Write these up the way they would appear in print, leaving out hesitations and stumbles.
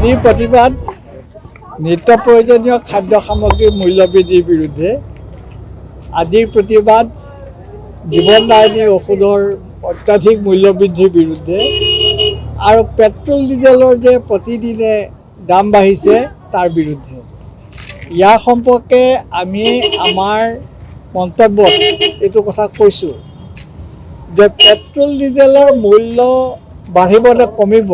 আদিৰ প্ৰতিবাদ নিত্য প্ৰয়োজনীয় খাদ্য সামগ্ৰীৰ মূল্য বৃদ্ধিৰ বিৰুদ্ধে, আদিৰ প্ৰতিবাদ জীৱনদায়িনী ঔষধৰ অত্যাধিক মূল্য বৃদ্ধিৰ বিৰুদ্ধে আৰু পেট্ৰল ডিজেলৰ যে প্ৰতিদিনে দাম বাঢ়িছে তাৰ বিৰুদ্ধে। ইয়াৰ সম্পৰ্কে আমি আমাৰ মন্তব্যত এইটো কথা কৈছোঁ যে পেট্ৰল ডিজেলৰ মূল্য বাঢ়িব নে কমিব,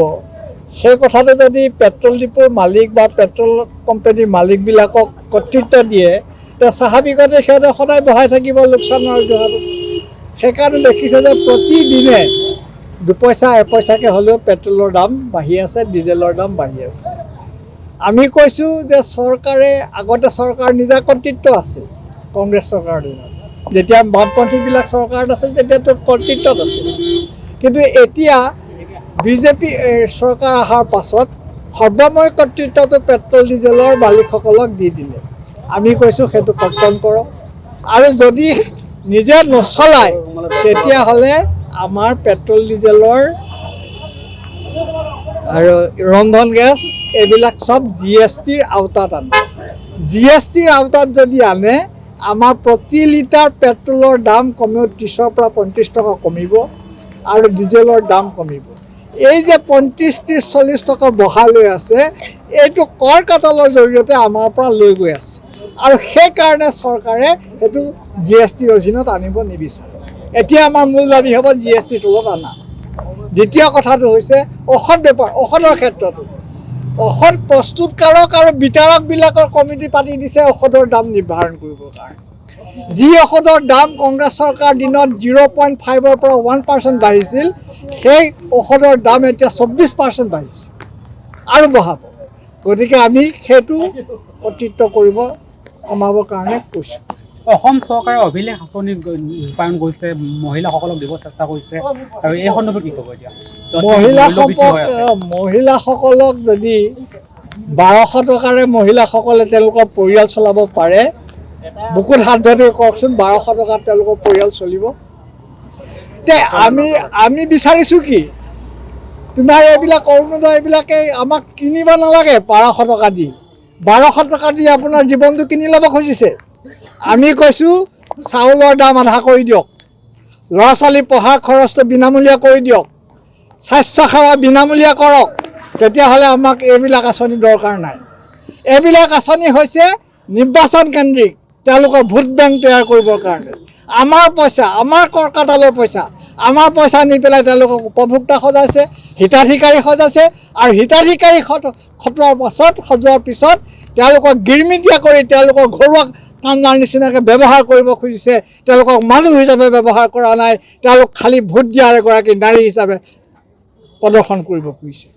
সেই কথাটো যদি পেট্ৰল ডিপোৰ মালিক বা পেট্ৰল কোম্পানীৰ মালিকবিলাকক কৰ্তৃত্ব দিয়ে, তেতিয়া স্বাভাৱিকতে সিহঁতে সদায় বঢ়াই থাকিব লোকচানৰ অজুহাতত। সেইকাৰণে দেখিছে যে প্ৰতিদিনে 2 পইচা 1 পইচাকৈ হ'লেও পেট্ৰলৰ দাম বাঢ়ি আছে, ডিজেলৰ দাম বাঢ়ি আছে। আমি কৈছোঁ যে চৰকাৰে আগতে চৰকাৰ নিজা কৰ্তৃত্ব আছিল কংগ্ৰেছ চৰকাৰৰ দিনত, যেতিয়া বামপন্থীবিলাক চৰকাৰত আছিল তেতিয়াতো কৰ্তৃত্বত আছিল, কিন্তু এতিয়া বিজেপি চৰকাৰ অহাৰ পাছত সৰ্বময় কৰ্তৃত্বটো পেট্ৰল ডিজেলৰ মালিকসকলক দি দিলে। আমি কৈছোঁ সেইটো কৰ্তন কৰক, আৰু যদি নিজে নচলায় তেতিয়াহ'লে আমাৰ পেট্ৰল ডিজেলৰ আৰু ৰন্ধন গেছ এইবিলাক চব GSTৰ আওতাত আনে। GSTৰ আওতাত যদি আনে, আমাৰ প্ৰতি লিটাৰ পেট্ৰলৰ দাম কমেও 30ৰ পৰা 35 টকা কমিব আৰু ডিজেলৰ দাম কমিব। এই যে 35, 30, 40 টকা বঢ়াই লৈ আছে, এইটো কৰ কাটলৰ জৰিয়তে আমাৰ পৰা লৈ গৈ আছে, আৰু সেইকাৰণে চৰকাৰে সেইটো GSTৰ অধীনত আনিব নিবিচাৰে। এতিয়া আমাৰ মূল দাবী হ'ব GSTৰ তলত অনা। দ্বিতীয় কথাটো হৈছে ঔষধ বেপাৰ। ঔষধৰ ক্ষেত্ৰতো ঔষধ প্ৰস্তুতকাৰক আৰু বিতৰকবিলাকৰ কমিটি পাতি দিছে ঔষধৰ দাম নিৰ্ধাৰণ কৰিবৰ কাৰণে। যি ঔষধৰ দাম কংগ্ৰেছ চৰকাৰৰ দিনত 0.5ৰ পৰা 1% বাঢ়িছিল, সেই ঔষধৰ দাম এতিয়া 24% বাঢ়িছে আৰু বঢ়াব। গতিকে আমি সেইটো কৰ্তৃত্ব কমাবৰ কাৰণে কৈছোঁ। অসম চৰকাৰে অভিলেখ আঁচনি ৰূপায়ণ কৰিছে, মহিলাসকলক দিব চেষ্টা কৰিছে, আৰু এই সন্দৰ্ভত কি ক'ব এতিয়া? মহিলাসকলক যদি 1200 টকাৰে মহিলাসকলে তেওঁলোকৰ পৰিয়াল চলাব পাৰে, বুকুত হাত ধৰি কওকচোন 1200 টকাত তেওঁলোকৰ পৰিয়াল চলিব? তে আমি বিচাৰিছোঁ কি, তোমাৰ এইবিলাক অৰুণোদয় এইবিলাকে আমাক কিনিব নালাগে। 1200 টকা দি 1200 টকা দি আপোনাৰ জীৱনটো কিনি ল'ব খুজিছে। আমি কৈছোঁ চাউলৰ দাম আধা কৰি দিয়ক, ল'ৰা ছোৱালী পঢ়াৰ খৰচটো বিনামূলীয়া কৰি দিয়ক, স্বাস্থ্যসেৱা বিনামূলীয়া কৰক, তেতিয়াহ'লে আমাক এইবিলাক আঁচনি দৰকাৰ নাই। এইবিলাক আঁচনি হৈছে নিৰ্বাচন কেন্দ্ৰিক, তেওঁলোকৰ ভোট বেংক তৈয়াৰ কৰিবৰ কাৰণে। আমাৰ পইচা, আমাৰ কৰ কাটালৰ পইচা, আমাৰ পইচা নি পেলাই তেওঁলোকক উপভোক্তা সজাইছে, হিতাধিকাৰী সজাইছে, আৰু হিতাধিকাৰী সজোৱাৰ পিছত তেওঁলোকক গিৰমিটীয়া কৰি তেওঁলোকৰ ঘৰুৱা কামদাৰ নিচিনাকৈ ব্যৱহাৰ কৰিব খুজিছে। তেওঁলোকক মানুহ হিচাপে ব্যৱহাৰ কৰা নাই, তেওঁলোক খালী ভোট দিয়াৰ এগৰাকী নাৰী হিচাপে প্ৰদৰ্শন কৰিব খুজিছে।